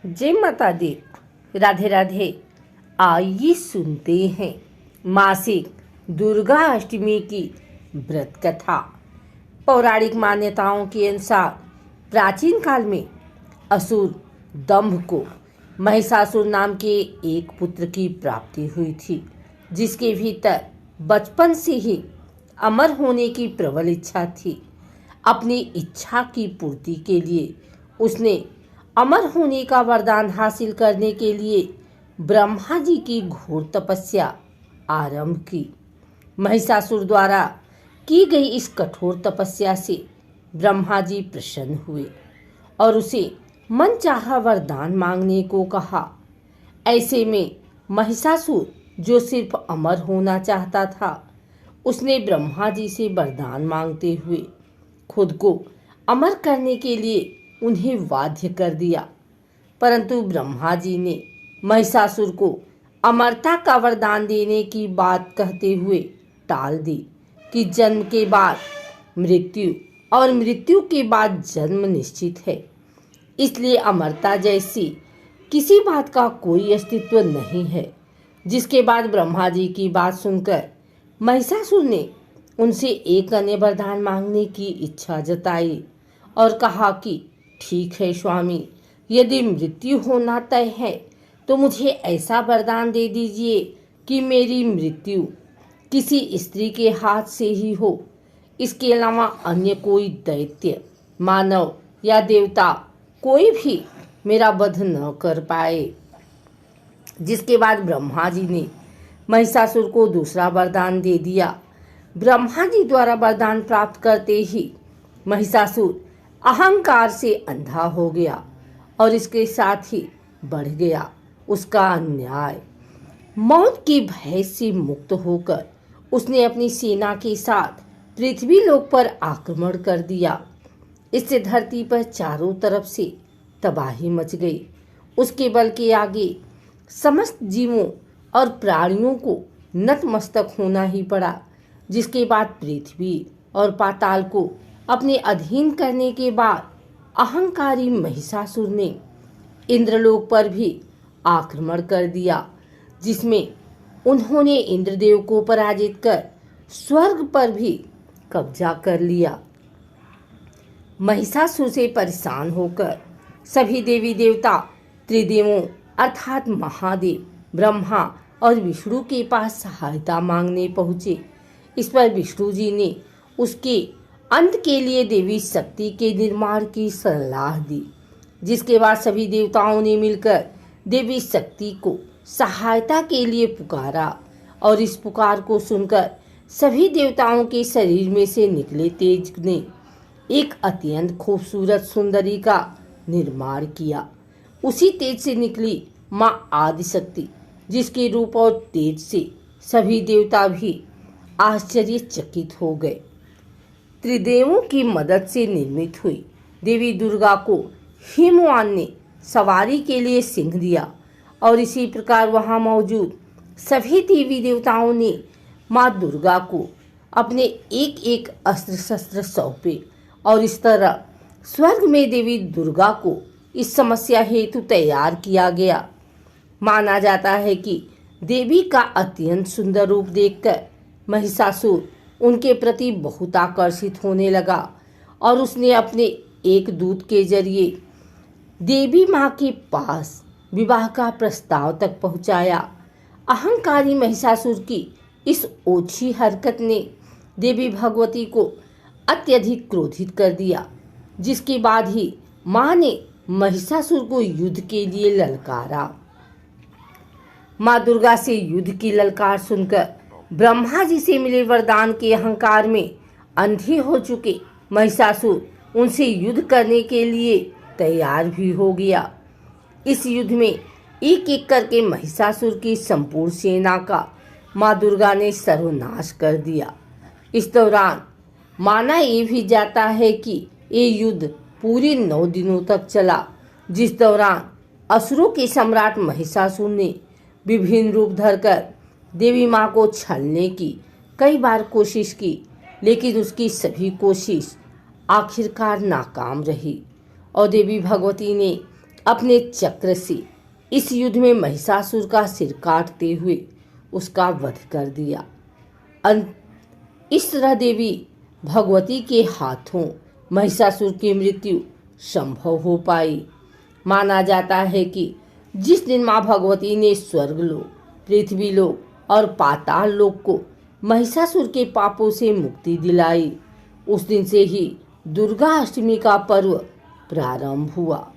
जय माता दी। राधे राधे। आइए सुनते हैं मासिक दुर्गा अष्टमी की व्रत कथा। पौराणिक मान्यताओं के अनुसार प्राचीन काल में असुर दंभ को महिषासुर नाम के एक पुत्र की प्राप्ति हुई थी, जिसके भीतर बचपन से ही अमर होने की प्रबल इच्छा थी। अपनी इच्छा की पूर्ति के लिए उसने अमर होने का वरदान हासिल करने के लिए ब्रह्मा जी की घोर तपस्या आरंभ की। महिषासुर द्वारा की गई इस कठोर तपस्या से ब्रह्मा जी प्रसन्न हुए और उसे मनचाहा वरदान मांगने को कहा। ऐसे में महिषासुर, जो सिर्फ अमर होना चाहता था, उसने ब्रह्मा जी से वरदान मांगते हुए खुद को अमर करने के लिए उन्हें बाध्य कर दिया। परंतु ब्रह्मा जी ने महिषासुर को अमरता का वरदान देने की बात कहते हुए टाल दी कि जन्म के बाद मृत्यु और मृत्यु के बाद जन्म निश्चित है, इसलिए अमरता जैसी किसी बात का कोई अस्तित्व नहीं है। जिसके बाद ब्रह्मा जी की बात सुनकर महिषासुर ने उनसे एक अन्य वरदान मांगने की इच्छा जताई और कहा कि ठीक है स्वामी, यदि मृत्यु होना तय है तो मुझे ऐसा वरदान दे दीजिए कि मेरी मृत्यु किसी स्त्री के हाथ से ही हो। इसके अलावा अन्य कोई दैत्य, मानव या देवता कोई भी मेरा वध न कर पाए। जिसके बाद ब्रह्मा जी ने महिषासुर को दूसरा वरदान दे दिया। ब्रह्मा जी द्वारा वरदान प्राप्त करते ही महिषासुर अहंकार से अंधा हो गया और इसके साथ ही बढ़ गया उसका अन्याय। मौत के भय से मुक्त होकर उसने अपनी सेना के साथ पृथ्वी लोक पर आक्रमण कर दिया। इससे धरती पर चारों तरफ से तबाही मच गई। उसके बल के आगे समस्त जीवों और प्राणियों को नतमस्तक होना ही पड़ा। जिसके बाद पृथ्वी और पाताल को अपने अधीन करने के बाद अहंकारी महिषासुर ने इंद्रलोक पर भी आक्रमण कर दिया, जिसमें उन्होंने इंद्रदेव को पराजित कर स्वर्ग पर भी कब्जा कर लिया। महिषासुर से परेशान होकर सभी देवी देवता त्रिदेवों अर्थात महादेव, ब्रह्मा और विष्णु के पास सहायता मांगने पहुँचे। इस पर विष्णु जी ने उसके अंत के लिए देवी शक्ति के निर्माण की सलाह दी। जिसके बाद सभी देवताओं ने मिलकर देवी शक्ति को सहायता के लिए पुकारा और इस पुकार को सुनकर सभी देवताओं के शरीर में से निकले तेज ने एक अत्यंत खूबसूरत सुंदरी का निर्माण किया। उसी तेज से निकली माँ आदिशक्ति, जिसके रूप और तेज से सभी देवता भी आश्चर्यचकित हो गए। त्रिदेवों की मदद से निर्मित हुई देवी दुर्गा को हिमवान ने सवारी के लिए सिंह दिया और इसी प्रकार वहां मौजूद सभी देवी देवताओं ने माँ दुर्गा को अपने एक एक अस्त्र शस्त्र सौंपे और इस तरह स्वर्ग में देवी दुर्गा को इस समस्या हेतु तैयार किया गया। माना जाता है कि देवी का अत्यंत सुंदर रूप देखकर महिषासुर उनके प्रति बहुत आकर्षित होने लगा और उसने अपने एक दूत के जरिए देवी माँ के पास विवाह का प्रस्ताव तक पहुँचाया। अहंकारी महिषासुर की इस ओछी हरकत ने देवी भगवती को अत्यधिक क्रोधित कर दिया। जिसके बाद ही माँ ने महिषासुर को युद्ध के लिए ललकारा। माँ दुर्गा से युद्ध की ललकार सुनकर ब्रह्मा जी से मिले वरदान के अहंकार में अंधे हो चुके महिषासुर उनसे युद्ध करने के लिए तैयार भी हो गया। इस युद्ध में एक एक करके महिषासुर की संपूर्ण सेना का माँ दुर्गा ने सर्वनाश कर दिया। इस दौरान माना ये भी जाता है कि ये युद्ध पूरे 9 दिनों तक चला, जिस दौरान असुरों के सम्राट महिषासुर ने विभिन्न रूप धरकर देवी माँ को छलने की कई बार कोशिश की, लेकिन उसकी सभी कोशिश आखिरकार नाकाम रही और देवी भगवती ने अपने चक्र से इस युद्ध में महिषासुर का सिर काटते हुए उसका वध कर दिया। इस तरह देवी भगवती के हाथों महिषासुर की मृत्यु संभव हो पाई। माना जाता है कि जिस दिन मां भगवती ने स्वर्गलोक, पृथ्वीलोक और पाताल लोक को महिषासुर के पापों से मुक्ति दिलाई, उस दिन से ही दुर्गा अष्टमी का पर्व प्रारंभ हुआ।